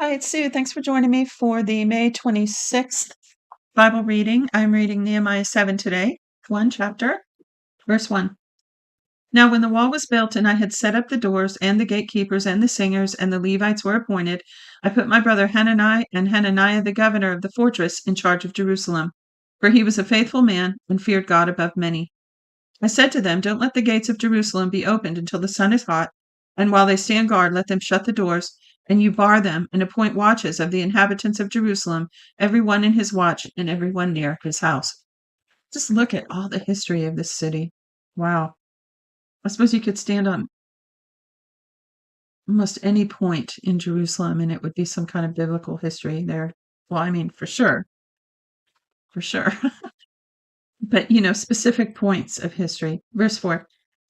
Hi, it's Sue. Thanks for joining me for the May 26th Bible reading. I'm reading Nehemiah 7 today, one chapter, verse 1. Now, when the wall was built and I had set up the doors and the gatekeepers and the singers and the Levites were appointed, I put my brother Hanani and Hananiah, the governor of the fortress, in charge of Jerusalem, for he was a faithful man and feared God above many. I said to them, Don't let the gates of Jerusalem be opened until the sun is hot, and while they stand guard, let them shut the doors, and you bar them, and appoint watches of the inhabitants of Jerusalem, every one in his watch, and every one near his house. Just look at all the history of this city. Wow. I suppose you could stand on almost any point in Jerusalem, and it would be some kind of biblical history there. Well, I mean, for sure. For sure. But, specific points of history. Verse 4.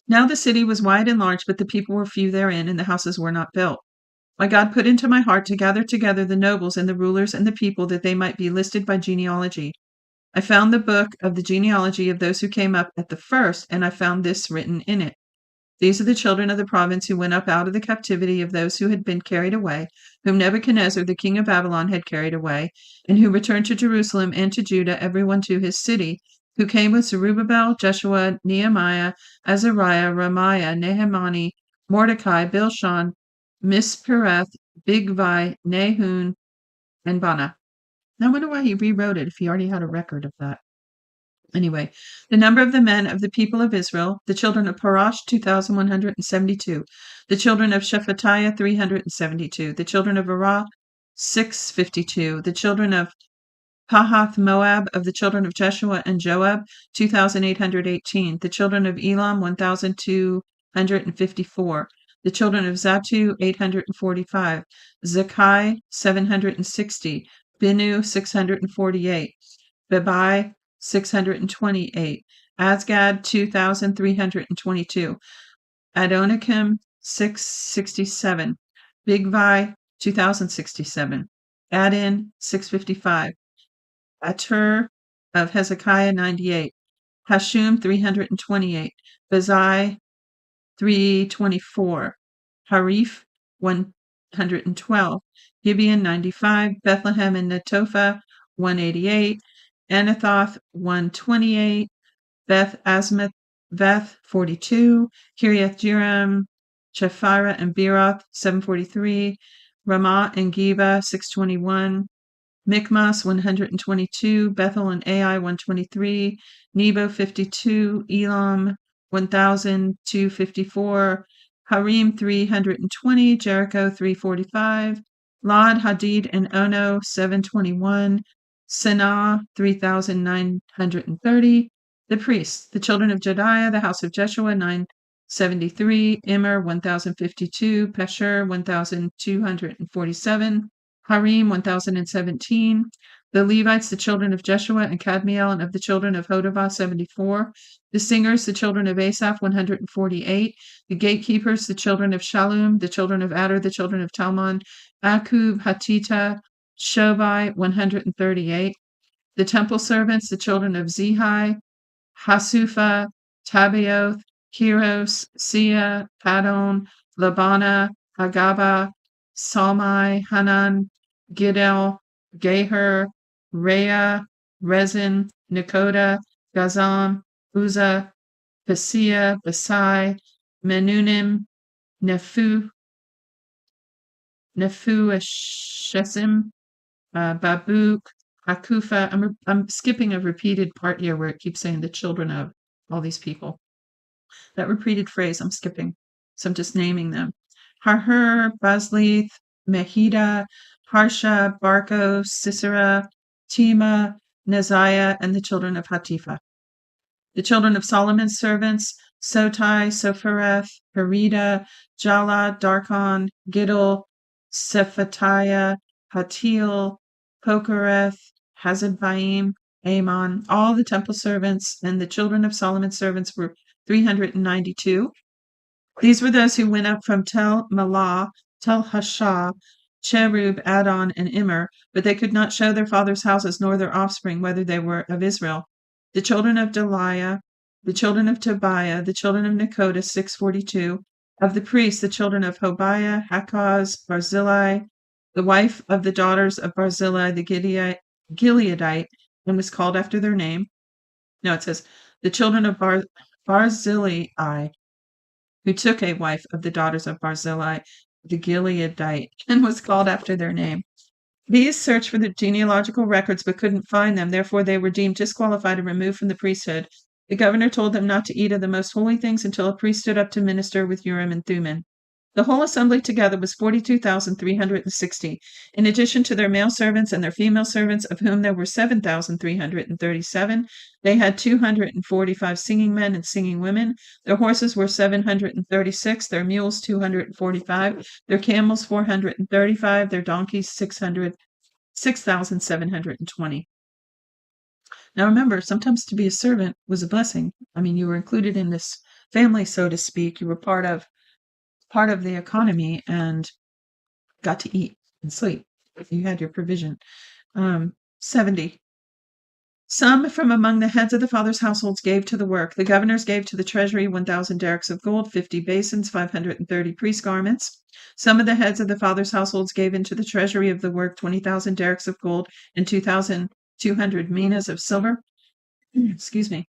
Now the city was wide and large, but the people were few therein, and the houses were not built. My God put into my heart to gather together the nobles and the rulers and the people, that they might be listed by genealogy. I found the book of the genealogy of those who came up at the first, and I found this written in it. These are the children of the province who went up out of the captivity of those who had been carried away, whom Nebuchadnezzar the king of Babylon had carried away, and who returned to Jerusalem and to Judah, every one to his city, who came with Zerubbabel, Jeshua, Nehemiah, Azariah, Ramiah, Nehemiah, Mordecai, Bilshan, Mispereth, Bigvai, Nahum, and Bana. Now I wonder why he rewrote it if he already had a record of that. Anyway, the number of the men of the people of Israel, the children of Parash, 2,172. The children of Shephatiah, 372. The children of Arah, 652. The children of Pahath Moab, of the children of Jeshua and Joab, 2,818. The children of Elam, 1,254. The children of Zatu, 845. Zakai, 760. Binu, 648. Bebai, 628. Asgad, 2,322. Adonikim, 667. Bigvai, 2,067. Adin, 655. Atur of Hezekiah, 98. Hashum, 328. Bazai, 324. Harif, 112. Gibeon, 95. Bethlehem and Netophah, 188. Anathoth, 128. Beth Asmith, 42. Kiriath Jearim, Chephirah and Beeroth, 743. Ramah and Geba, 621. Michmas, 122. Bethel and Ai, 123. Nebo, 52. Elam, 1,254. Harim, 320. Jericho, 345. Lod, Hadid, and Ono, 721. Sanaa, 3,930. The priests, the children of Jediah, the house of Jeshua, 973. Immer, 1,052. Peshur, 1,247. Harim, 1,017. The Levites, the children of Jeshua and Kadmiel, and of the children of Hodavah, 74. The singers, the children of Asaph, 148. The gatekeepers, the children of Shallum, the children of Adar, the children of Talmon, Akub, Hatita, Shobai, 138. The temple servants, the children of Zehi, Hasufa, Tabaoth, Kiros, Sia, Padon, Labana, Hagaba, Salmai, Hanan, Gidel, Geher, Rea, Rezin, Nakoda, Gazam, Uzzah, Pasia, Basai, Menunim, Nefueshesim, Babuk, Akufa. I'm skipping a repeated part here where it keeps saying the children of all these people. That repeated phrase I'm skipping, so I'm just naming them. Harhur, Bazlith, Mehida, Harsha, Barko, Sisera, Tima, Neziah, and the children of Hatifa. The children of Solomon's servants, Sotai, Sophereth, Perida, Jala, Darkon, Giddel, Sephatiah, Hatil, Pokereth, Hazabbaim, Amon. All the temple servants and the children of Solomon's servants were 392. These were those who went up from Tel Malah, Tel Hashah, Cherub, Adon, and Immer, but they could not show their fathers' houses nor their offspring, whether they were of Israel. The children of Deliah, the children of Tobiah, the children of Nekoda, 642. Of the priests, the children of Hobiah, Hakaz, Barzillai, the wife of the daughters of Barzillai the Gileadite, and was called after their name. No, it says the children of Barzillai, who took a wife of the daughters of Barzillai the Gileadite, and was called after their name. These searched for the genealogical records but couldn't find them. Therefore, they were deemed disqualified and removed from the priesthood. The governor told them not to eat of the most holy things until a priest stood up to minister with Urim and Thummim. The whole assembly together was 42,360. In addition to their male servants and their female servants, of whom there were 7,337, they had 245 singing men and singing women. Their horses were 736, their mules 245, their camels 435, their donkeys 6,720. Now remember, sometimes to be a servant was a blessing. I mean, you were included in this family, so to speak. You were part of the economy and got to eat and sleep. You had your provision. 70. Some from among the heads of the fathers' households gave to the work. The governors gave to the treasury 1,000 derricks of gold, 50 basins, 530 priest garments. Some of the heads of the fathers' households gave into the treasury of the work 20,000 derricks of gold and 2,200 minas of silver. Excuse me.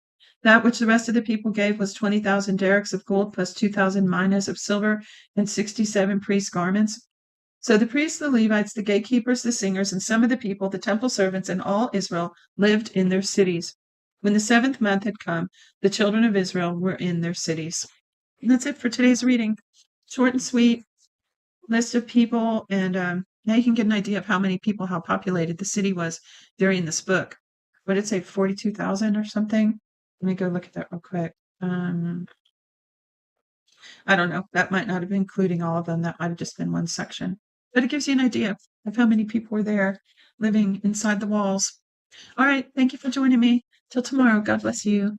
That which the rest of the people gave was 20,000 derricks of gold plus 2,000 minas of silver and 67 priest garments. So the priests, the Levites, the gatekeepers, the singers, and some of the people, the temple servants, and all Israel lived in their cities. When the 7th month had come, the children of Israel were in their cities. And that's it for today's reading. Short and sweet list of people, and now you can get an idea of how many people, how populated the city was during this book. What did it say, 42,000 or something? Let me go look at that real quick. I don't know. That might not have been including all of them. That might have just been one section. But it gives you an idea of how many people were there living inside the walls. All right. Thank you for joining me. Till tomorrow. God bless you.